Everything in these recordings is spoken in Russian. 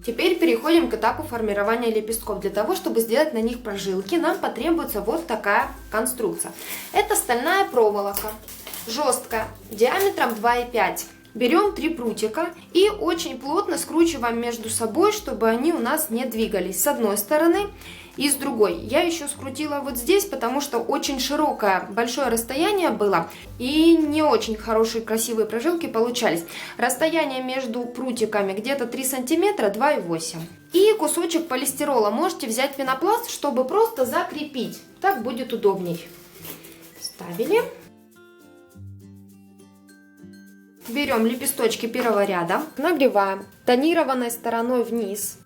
Теперь переходим к этапу формирования лепестков. Для того, чтобы сделать на них прожилки, нам потребуется вот такая конструкция. Это стальная проволока, жесткая, диаметром 2,5. Берем 3 прутика и очень плотно скручиваем между собой, чтобы они у нас не двигались с одной стороны и с другой. Я еще скрутила вот здесь, потому что очень широкое, большое расстояние было и не очень хорошие красивые прожилки получались. Расстояние между прутиками где-то 3 сантиметра, 2,8. И кусочек полистирола. Можете взять пенопласт, чтобы просто закрепить. Так будет удобней. Ставили. Берем лепесточки первого ряда, нагреваем тонированной стороной вниз.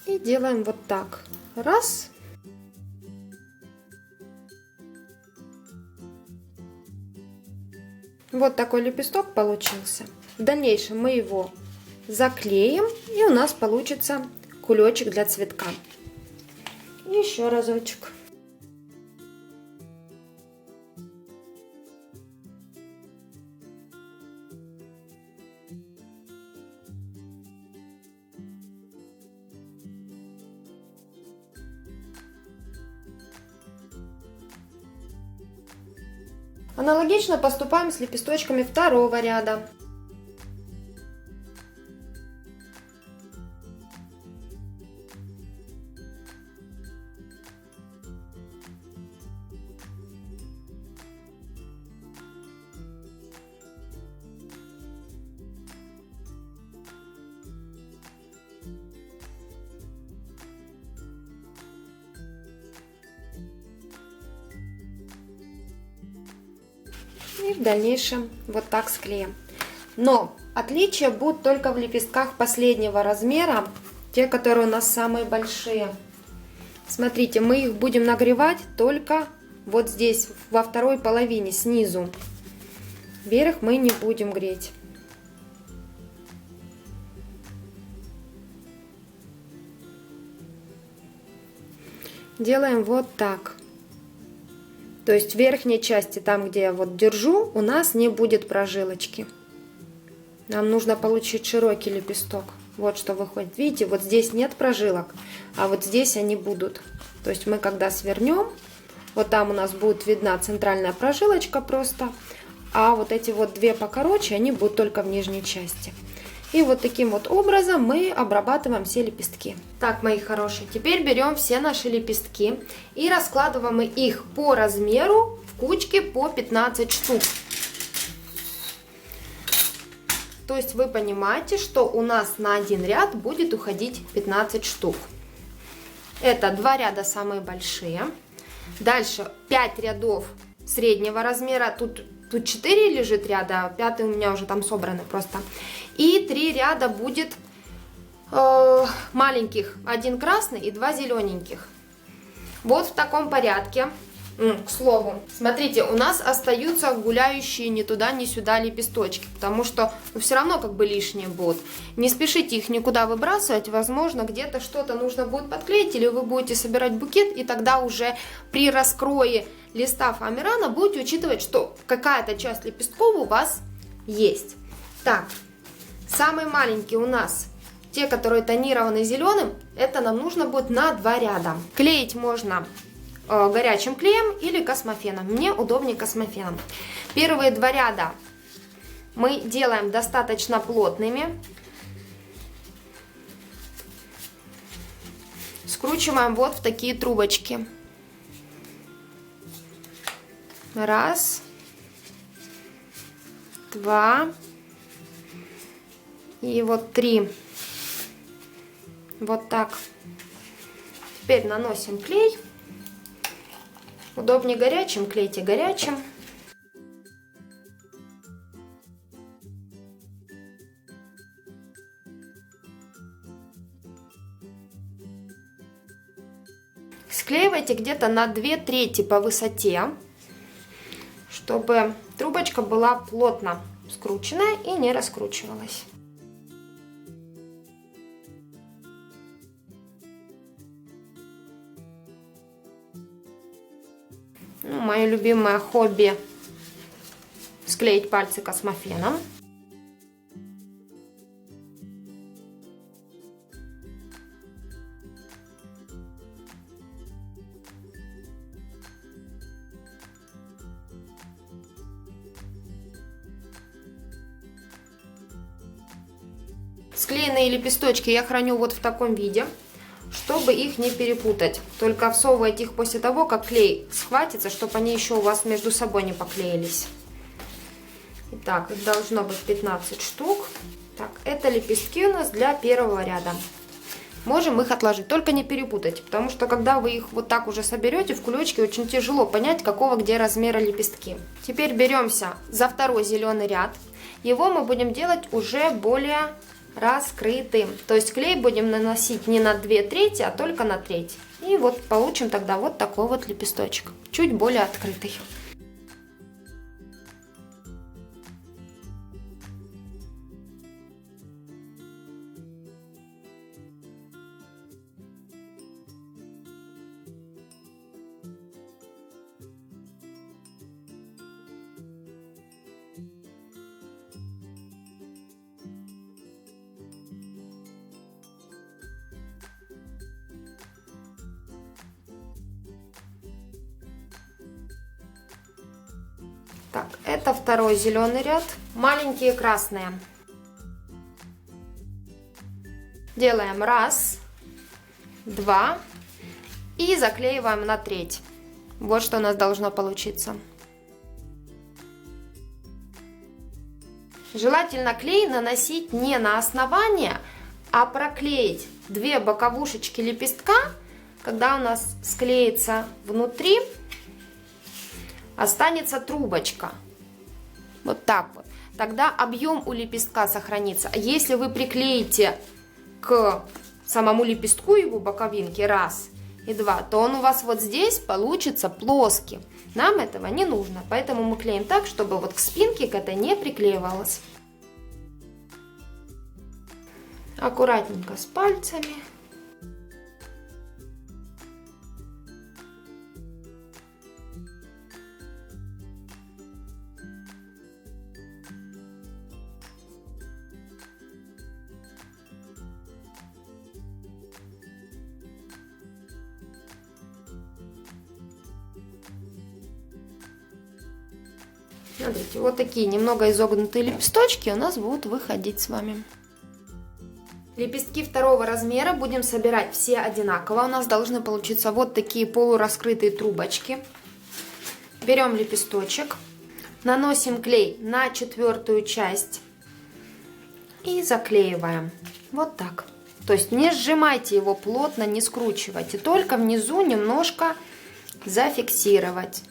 И делаем вот так. Раз. Вот такой лепесток получился. В дальнейшем мы его заклеим, и у нас получится кулечек для цветка. Еще разочек. Аналогично поступаем с лепесточками второго ряда. И в дальнейшем вот так склеим. Но отличия будут только в лепестках последнего размера, те, которые у нас самые большие. Смотрите, мы их будем нагревать только вот здесь, во второй половине, снизу. Вверх мы не будем греть. Делаем вот так. То есть в верхней части, там где я вот держу, у нас не будет прожилочки. Нам нужно получить широкий лепесток. Вот что выходит. Видите, вот здесь нет прожилок, а вот здесь они будут. То есть мы когда свернем, вот там у нас будет видна центральная прожилочка просто, а вот эти вот две покороче, они будут только в нижней части. И вот таким вот образом мы обрабатываем все лепестки. Так, мои хорошие, теперь берем все наши лепестки и раскладываем их по размеру в кучки по 15 штук. То есть вы понимаете, что у нас на один ряд будет уходить 15 штук. Это 2 ряда самые большие. Дальше 5 рядов среднего размера. Тут 4 лежит ряда, 5 у меня уже там собраны просто. И 3 ряда будет маленьких, 1 красный и 2 зелененьких. Вот в таком порядке. К слову, смотрите, у нас остаются гуляющие ни туда, ни сюда лепесточки, потому что все равно как бы лишние будут. Не спешите их никуда выбрасывать, возможно, где-то что-то нужно будет подклеить, или вы будете собирать букет, и тогда уже при раскрое листа фоамирана будете учитывать, что какая-то часть лепестков у вас есть. Так, самые маленькие у нас, те, которые тонированы зеленым, это нам нужно будет на 2 ряда. Клеить можно горячим клеем или космофеном. Мне удобнее космофеном. Первые 2 ряда мы делаем достаточно плотными. Скручиваем вот в такие трубочки. 1, 2 и вот 3. Вот так. Теперь наносим клей. Удобнее горячим, клейте горячим. Склеивайте где-то на 2/3 по высоте, чтобы трубочка была плотно скрученная и не раскручивалась. Мое любимое хобби — склеить пальцы космофеном. Склеенные лепесточки я храню вот в таком виде, чтобы их не перепутать. Только всовывайте их после того, как клей схватится, чтобы они еще у вас между собой не поклеились. Итак, их должно быть 15 штук. Так, это лепестки у нас для первого ряда. Можем их отложить, только не перепутайте, потому что когда вы их вот так уже соберете в кулечке, очень тяжело понять, какого где размера лепестки. Теперь беремся за второй зеленый ряд. Его мы будем делать уже более раскрытым. То есть клей будем наносить не на 2/3, а только на треть. И вот получим тогда вот такой вот лепесточек, чуть более открытый. Так, это второй зеленый ряд. Маленькие красные. Делаем 1, 2 и заклеиваем на треть. Вот что у нас должно получиться. Желательно клей наносить не на основание, а проклеить 2 боковушечки лепестка. Когда у нас склеится внутри, останется трубочка. Вот так вот. Тогда объем у лепестка сохранится. А если вы приклеите к самому лепестку его боковинки 1 и 2, то он у вас вот здесь получится плоский. Нам этого не нужно. Поэтому мы клеим так, чтобы вот к спинке к этой не приклеивалось. Аккуратненько с пальцами. Смотрите, вот такие немного изогнутые лепесточки у нас будут выходить с вами. Лепестки второго размера будем собирать все одинаково. У нас должны получиться вот такие полураскрытые трубочки. Берем лепесточек, наносим клей на 4-ю часть и заклеиваем. Вот так. То есть не сжимайте его плотно, не скручивайте, только внизу немножко зафиксировать.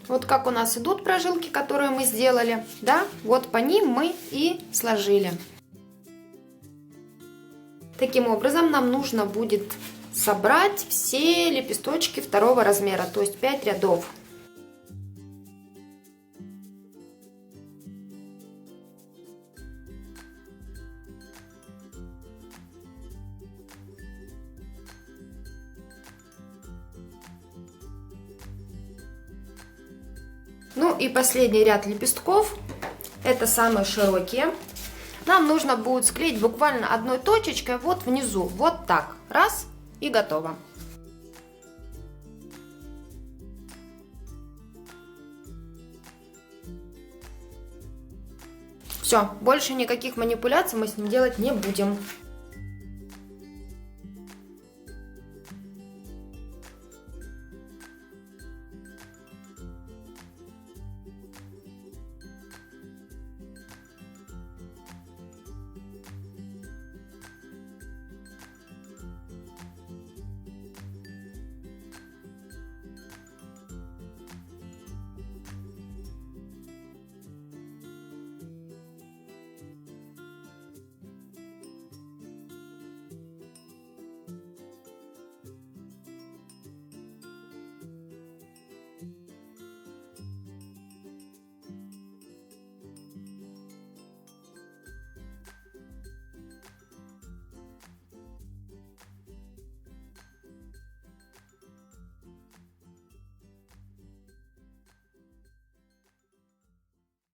Вот как у нас идут прожилки, которые мы сделали, да, вот по ним мы и сложили. Таким образом нам нужно будет собрать все лепесточки второго размера, то есть 5 рядов. Ну и последний ряд лепестков, это самые широкие. Нам нужно будет склеить буквально одной точечкой вот внизу, вот так, раз и готово. Все, больше никаких манипуляций мы с ним делать не будем.